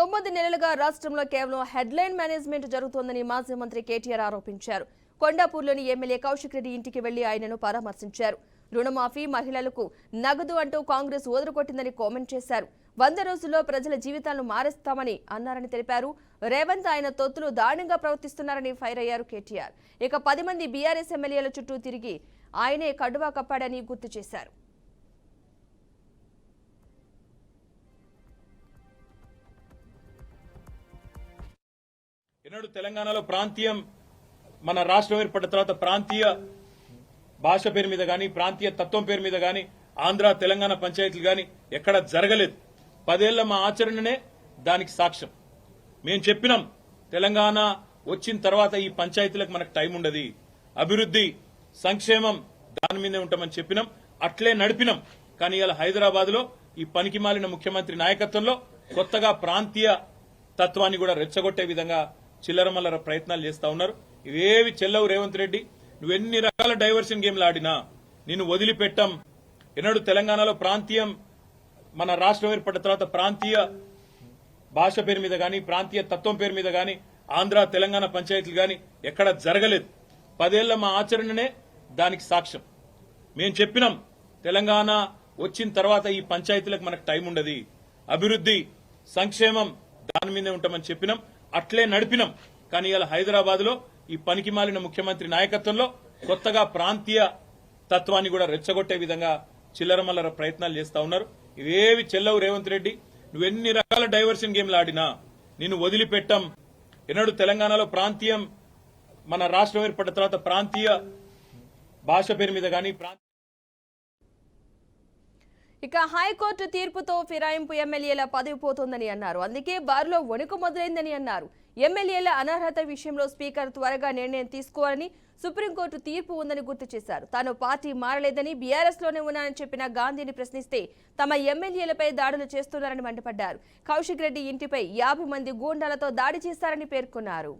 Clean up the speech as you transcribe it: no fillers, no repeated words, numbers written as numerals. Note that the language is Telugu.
9 నెలలుగా రాష్ట్రంలో కేవలం హెడ్లైన్ మేనేజ్మెంట్ జరుగుతోందని మాజీ మంత్రి కేటీఆర్ ఆరోపించారు. కొండాపూర్లోని ఎమ్మెల్యే కౌశిక్ రెడ్డి ఇంటికి వెళ్లి ఆయనను పరామర్శించారు. రుణమాఫీ, మహిళలకు నగదు అంటూ కాంగ్రెస్ ఓదరగొట్టిందని కామెంట్ చేశారు. 100 రోజుల్లో ప్రజల జీవితాలను మారుస్తామని అన్నారని తెలిపారు. రేవంత్ ఆయన తొత్తులు దారుణంగా ప్రవర్తిస్తున్నారని ఫైర్ అయ్యారు కేటీఆర్. ఇక 10 మంది బీఆర్ఎస్ ఎమ్మెల్యేల చుట్టూ తిరిగి ఆయనే కడువా కప్పాడని గుర్తు చేశారు. ఈనాడు తెలంగాణలో ప్రాంతీయం మన రాష్ట్రం ఏర్పడిన తర్వాత ప్రాంతీయ భాష పేరు మీద గాని, ప్రాంతీయ తత్వం పేరు మీద గాని, ఆంధ్ర తెలంగాణ పంచాయతీలు గాని ఎక్కడ జరగలేదు. 10 ఏళ్ల మా ఆచరణనే దానికి సాక్ష్యం. మేము చెప్పినాం, తెలంగాణ వచ్చిన తర్వాత ఈ పంచాయతీలకు మనకు టైం ఉండదు, అభివృద్ధి సంక్షేమం దాని మీదే ఉంటామని చెప్పినాం, అట్లే నడిపినాం. కానీ ఇలా హైదరాబాద్ లో ఈ పనికి మాలిన ముఖ్యమంత్రి నాయకత్వంలో కొత్తగా ప్రాంతీయ తత్వాన్ని కూడా రెచ్చగొట్టే విధంగా చిల్లరమల్లర ప్రయత్నాలు చేస్తా ఉన్నారు. ఇవేవి చెల్లవు రేవంత్ రెడ్డి. నువ్వెన్ని రకాల డైవర్షన్ గేమ్లు ఆడినా నిన్ను వదిలిపెట్టాం. ఈనాడు తెలంగాణలో ప్రాంతీయం మన రాష్ట్రం ఏర్పడిన తర్వాత ప్రాంతీయ భాష పేరు మీద గాని, ప్రాంతీయ తత్వం పేరు మీద గాని, ఆంధ్ర తెలంగాణ పంచాయతీలు గాని ఎక్కడ జరగలేదు. 10 ఏళ్ల మా ఆచరణనే దానికి సాక్ష్యం. మేము చెప్పినాం, తెలంగాణ వచ్చిన తర్వాత ఈ పంచాయతీలకు మనకు టైం ఉండదు, అభివృద్ధి సంక్షేమం దాని మీదే ఉంటామని చెప్పినాం, అట్లే నడిపినాం. కానీ ఇలా హైదరాబాద్ లో ఈ పనికి మాలిన ముఖ్యమంత్రి నాయకత్వంలో కొత్తగా ప్రాంతీయ తత్వాన్ని కూడా రెచ్చగొట్టే విధంగా చిల్లరమల్లర ప్రయత్నాలు చేస్తా ఉన్నారు. ఇవేవి చెల్లవు రేవంత్ రెడ్డి. నువ్వెన్ని రకాల డైవర్షన్ గేమ్లు ఆడినా నిన్ను వదిలిపెట్టాం. ఈనాడు తెలంగాణలో ప్రాంతీయం మన రాష్ట్రం ఏర్పడిన తర్వాత ప్రాంతీయ భాష పేరు మీద గాని. ఇక హైకోర్టు తీర్పుతో ఫిరాయింపు ఎమ్మెల్యేల పదవి పోతోందని అన్నారు. అందుకే బార్లో వణుకు మొదలైందని అన్నారు. ఎమ్మెల్యేల అనర్హత విషయంలో స్పీకర్ త్వరగా నిర్ణయం తీసుకోవాలని సుప్రీంకోర్టు తీర్పు ఉందని గుర్తు చేశారు. తాను పార్టీ మారలేదని, బీఆర్ఎస్ లోనే ఉన్నానని చెప్పిన గాంధీని ప్రశ్నిస్తే తమ ఎమ్మెల్యేలపై దాడులు చేస్తున్నారని మండిపడ్డారు. కౌశిక్ రెడ్డి ఇంటిపై 50 మంది గూండాలతో దాడి చేశారని పేర్కొన్నారు.